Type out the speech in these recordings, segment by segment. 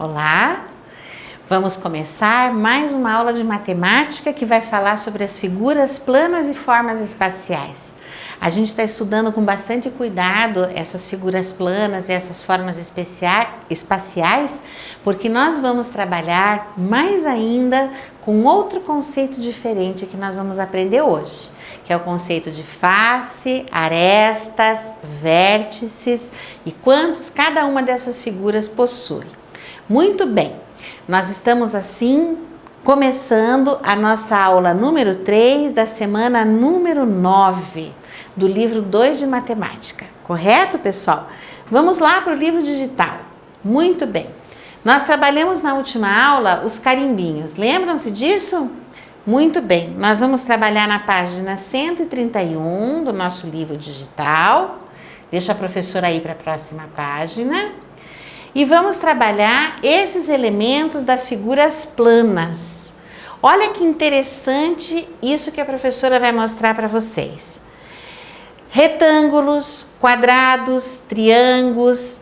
Olá! Vamos começar mais uma aula de matemática que vai falar sobre as figuras planas e formas espaciais. A gente está estudando com bastante cuidado essas figuras planas e essas formas espaciais, porque nós vamos trabalhar mais ainda com outro conceito diferente que nós vamos aprender hoje, que é o conceito de face, arestas, vértices e quantos cada uma dessas figuras possui. Muito bem, nós estamos assim começando a nossa aula número 3 da semana número 9 do livro 2 de matemática, correto, pessoal? Vamos lá para o livro digital. Muito bem, nós trabalhamos na última aula os carimbinhos, lembram-se disso? Muito bem, nós vamos trabalhar na página 131 do nosso livro digital. Deixa a professora ir para a próxima página. E vamos trabalhar esses elementos das figuras planas. Olha que interessante isso que a professora vai mostrar para vocês. Retângulos, quadrados, triângulos,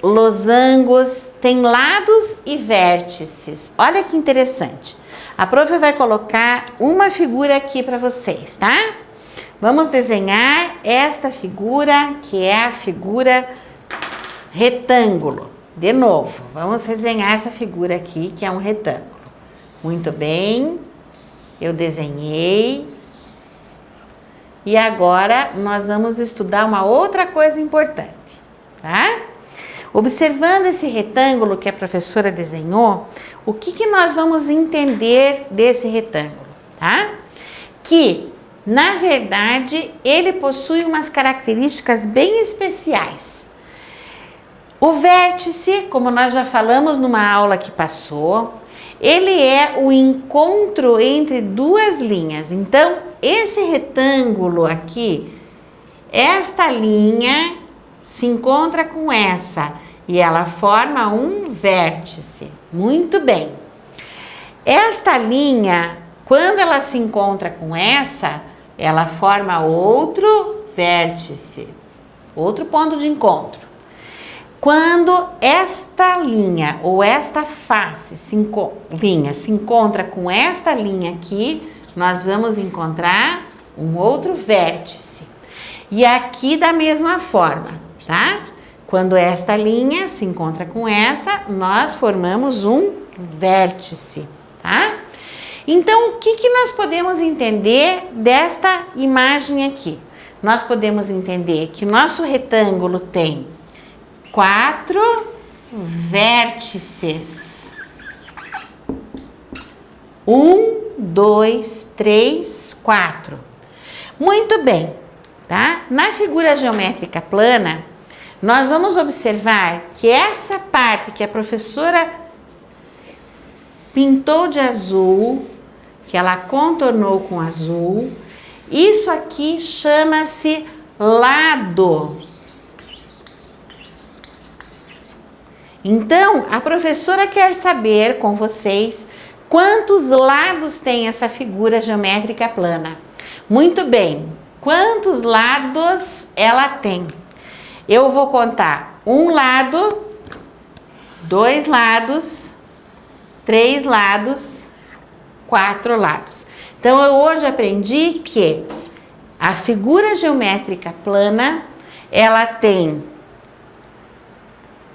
losangos, tem lados e vértices. Olha que interessante. A prof vai colocar uma figura aqui para vocês, tá? Vamos desenhar esta figura, que é a figura retângulo. De novo, vamos desenhar essa figura aqui, que é um retângulo. Muito bem, eu desenhei. E agora nós vamos estudar uma outra coisa importante, tá? Observando esse retângulo que a professora desenhou, o que nós vamos entender desse retângulo, tá? Que, na verdade, ele possui umas características bem especiais. O vértice, como nós já falamos numa aula que passou, ele é o encontro entre duas linhas. Então, esse retângulo aqui, esta linha se encontra com essa e ela forma um vértice. Muito bem. Esta linha, quando ela se encontra com essa, ela forma outro vértice, outro ponto de encontro. Quando esta linha ou esta face se encontra com esta linha aqui, nós vamos encontrar um outro vértice. E aqui da mesma forma, tá? Quando esta linha se encontra com esta, nós formamos um vértice, tá? Então, o que nós podemos entender desta imagem aqui? Nós podemos entender que o nosso retângulo tem 4 vértices. 1, 2, 3, 4. Muito bem, tá? Na figura geométrica plana, nós vamos observar que essa parte que a professora pintou de azul, que ela contornou com azul, isso aqui chama-se lado. Então, a professora quer saber com vocês quantos lados tem essa figura geométrica plana. Muito bem, quantos lados ela tem? Eu vou contar 1 lado, 2 lados, 3 lados, 4 lados. Então, eu hoje aprendi que a figura geométrica plana, ela tem,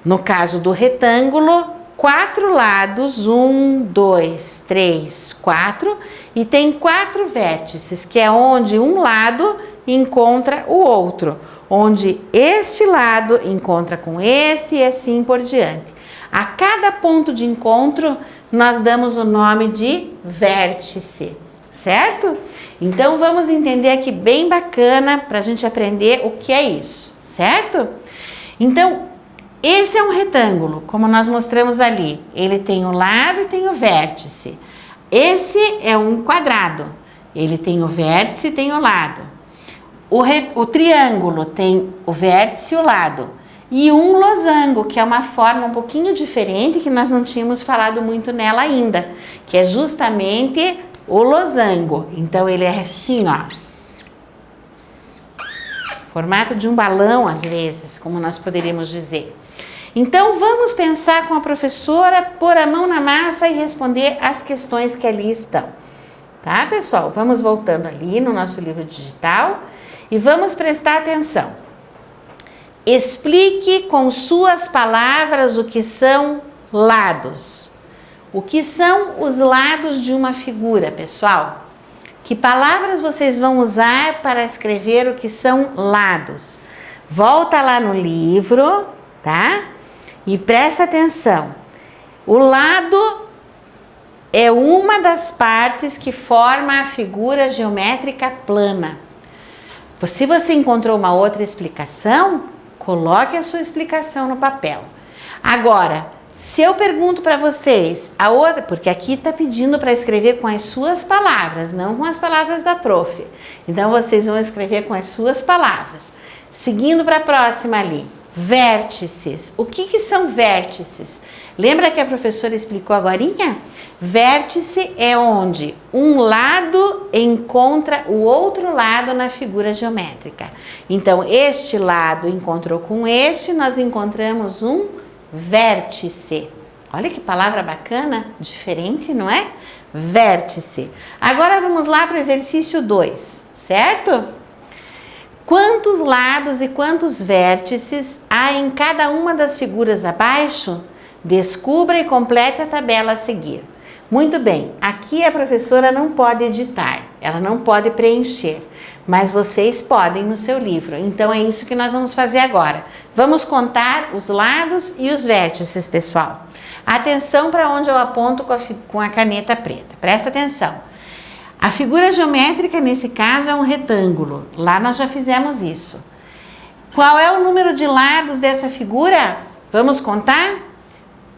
no caso do retângulo, 4 lados, 1, 2, 3, 4, e tem 4 vértices, que é onde um lado encontra o outro, onde este lado encontra com este e assim por diante. A cada ponto de encontro, nós damos o nome de vértice, certo? Então, vamos entender aqui bem bacana para a gente aprender o que é isso, certo? Então, esse é um retângulo, como nós mostramos ali. Ele tem o lado e tem o vértice. Esse é um quadrado. Ele tem o vértice e tem o lado. O triângulo tem o vértice e o lado. E um losango, que é uma forma um pouquinho diferente, que nós não tínhamos falado muito nela ainda, que é justamente o losango. Então, ele é assim, ó. Formato de um balão, às vezes, como nós poderíamos dizer. Então, vamos pensar com a professora, pôr a mão na massa e responder as questões que ali estão. Tá, pessoal? Vamos voltando ali no nosso livro digital e vamos prestar atenção. Explique com suas palavras o que são lados. O que são os lados de uma figura, pessoal? Que palavras vocês vão usar para escrever o que são lados? Volta lá no livro, tá? E presta atenção. O lado é uma das partes que forma a figura geométrica plana. Se você encontrou uma outra explicação, coloque a sua explicação no papel. Agora, se eu pergunto para vocês, a outra, porque aqui está pedindo para escrever com as suas palavras, não com as palavras da prof. Então, vocês vão escrever com as suas palavras. Seguindo para a próxima ali, vértices. O que são vértices? Lembra que a professora explicou agorinha? Vértice é onde um lado encontra o outro lado na figura geométrica. Então, este lado encontrou com este, nós encontramos um vértice. Olha que palavra bacana, diferente, não é? Vértice. Agora vamos lá para o exercício 2, certo? Quantos lados e quantos vértices há em cada uma das figuras abaixo? Descubra e complete a tabela a seguir. Muito bem, aqui a professora não pode editar, ela não pode preencher, mas vocês podem no seu livro. Então é isso que nós vamos fazer agora. Vamos contar os lados e os vértices, pessoal. Atenção para onde eu aponto com a caneta preta. Presta atenção. A figura geométrica, nesse caso, é um retângulo. Lá nós já fizemos isso. Qual é o número de lados dessa figura? Vamos contar?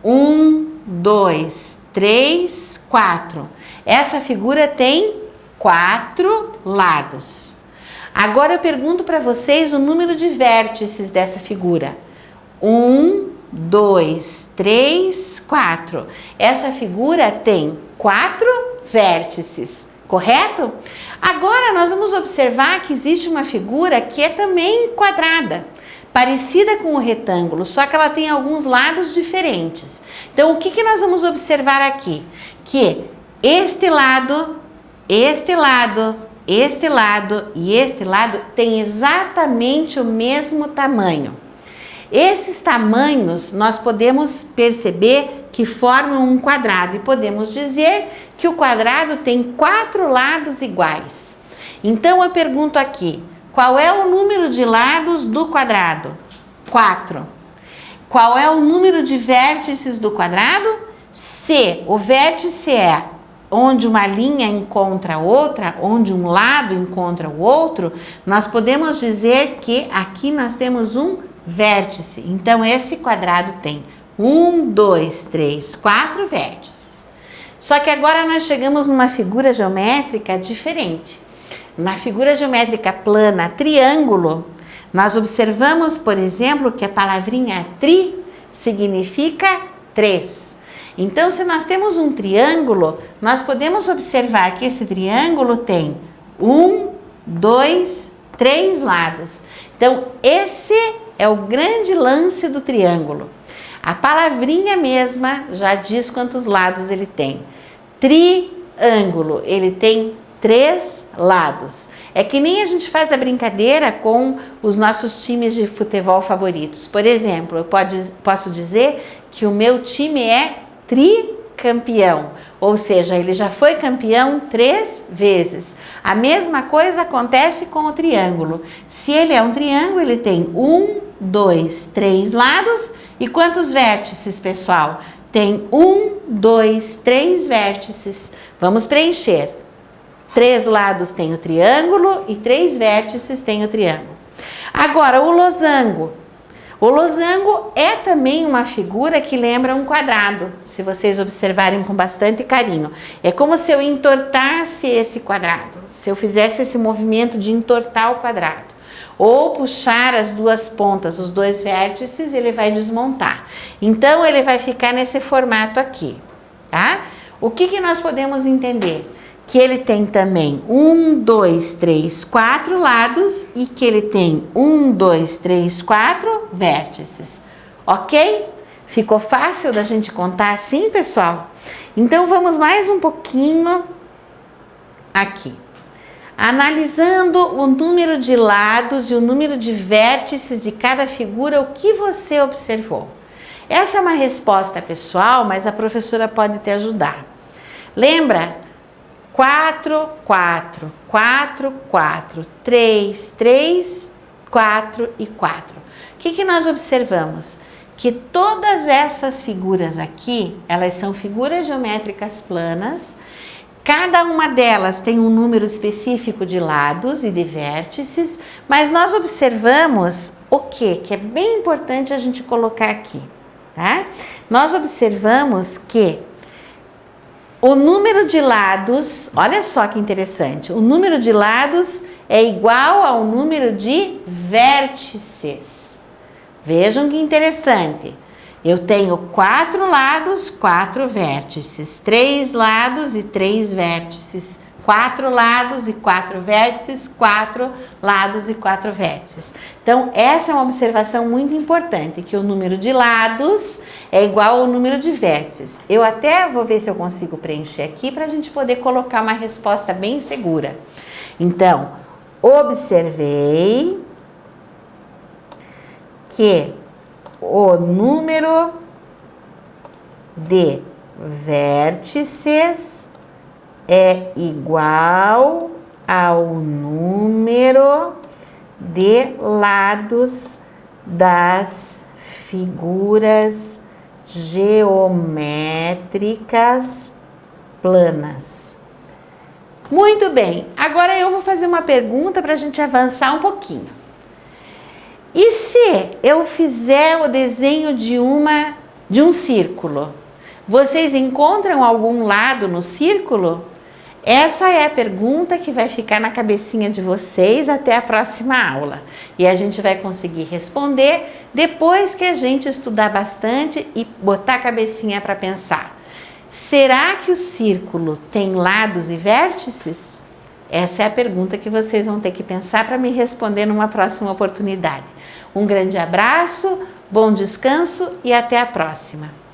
1, 2, 3, 4. Essa figura tem 4 lados. Agora eu pergunto para vocês o número de vértices dessa figura. 1, 2, 3, 4. Essa figura tem 4 vértices, correto? Agora nós vamos observar que existe uma figura que é também quadrada, parecida com o retângulo, só que ela tem alguns lados diferentes. Então, o que nós vamos observar aqui? Que este lado, este lado, este lado e este lado têm exatamente o mesmo tamanho. Esses tamanhos nós podemos perceber que formam um quadrado e podemos dizer que o quadrado tem 4 lados iguais. Então, eu pergunto aqui, qual é o número de lados do quadrado? 4. Qual é o número de vértices do quadrado? Se o vértice é onde uma linha encontra outra, onde um lado encontra o outro, nós podemos dizer que aqui nós temos um vértice. Então, esse quadrado tem 1, 2, 3, 4 vértices. Só que agora nós chegamos numa figura geométrica diferente. Na figura geométrica plana, triângulo, nós observamos, por exemplo, que a palavrinha tri significa 3. Então, se nós temos um triângulo, nós podemos observar que esse triângulo tem 1, 2, 3 lados. Então, esse é o grande lance do triângulo. A palavrinha mesma já diz quantos lados ele tem. Triângulo, ele tem 3 lados. É que nem a gente faz a brincadeira com os nossos times de futebol favoritos. Por exemplo, eu posso dizer que o meu time é tricampeão, ou seja, ele já foi campeão 3 vezes. A mesma coisa acontece com o triângulo. Se ele é um triângulo, ele tem 1, 2, 3 lados. E quantos vértices, pessoal? Tem 1, 2, 3 vértices. Vamos preencher. 3 lados tem o triângulo e 3 vértices tem o triângulo. Agora, o losango. O losango é também uma figura que lembra um quadrado, se vocês observarem com bastante carinho. É como se eu entortasse esse quadrado, se eu fizesse esse movimento de entortar o quadrado. Ou puxar as duas pontas, os 2 vértices, ele vai desmontar. Então, ele vai ficar nesse formato aqui, tá? O que nós podemos entender? Que ele tem também 1, 2, 3, 4 lados e que ele tem 1, 2, 3, 4 vértices. Ok? Ficou fácil da gente contar assim, pessoal? Então vamos mais um pouquinho aqui. Analisando o número de lados e o número de vértices de cada figura, o que você observou? Essa é uma resposta pessoal, mas a professora pode te ajudar. Lembra? 4, 4, 4, 4, 3, 3, 4 e 4. O que nós observamos? Que todas essas figuras aqui, elas são figuras geométricas planas. Cada uma delas tem um número específico de lados e de vértices, mas nós observamos o quê? Que é bem importante a gente colocar aqui, tá? Nós observamos que o número de lados, olha só que interessante, o número de lados é igual ao número de vértices. Vejam que interessante. Eu tenho 4 lados, 4 vértices, 3 lados e 3 vértices, 4 lados e 4 vértices, 4 lados e 4 vértices. Então, essa é uma observação muito importante, que o número de lados é igual ao número de vértices. Eu até vou ver se eu consigo preencher aqui para a gente poder colocar uma resposta bem segura. Então, observei que o número de vértices é igual ao número de lados das figuras geométricas planas. Muito bem, agora eu vou fazer uma pergunta para a gente avançar um pouquinho. E se eu fizer o desenho de um círculo? Vocês encontram algum lado no círculo? Essa é a pergunta que vai ficar na cabecinha de vocês até a próxima aula. E a gente vai conseguir responder depois que a gente estudar bastante e botar a cabecinha para pensar. Será que o círculo tem lados e vértices? Essa é a pergunta que vocês vão ter que pensar para me responder numa próxima oportunidade. Um grande abraço, bom descanso e até a próxima!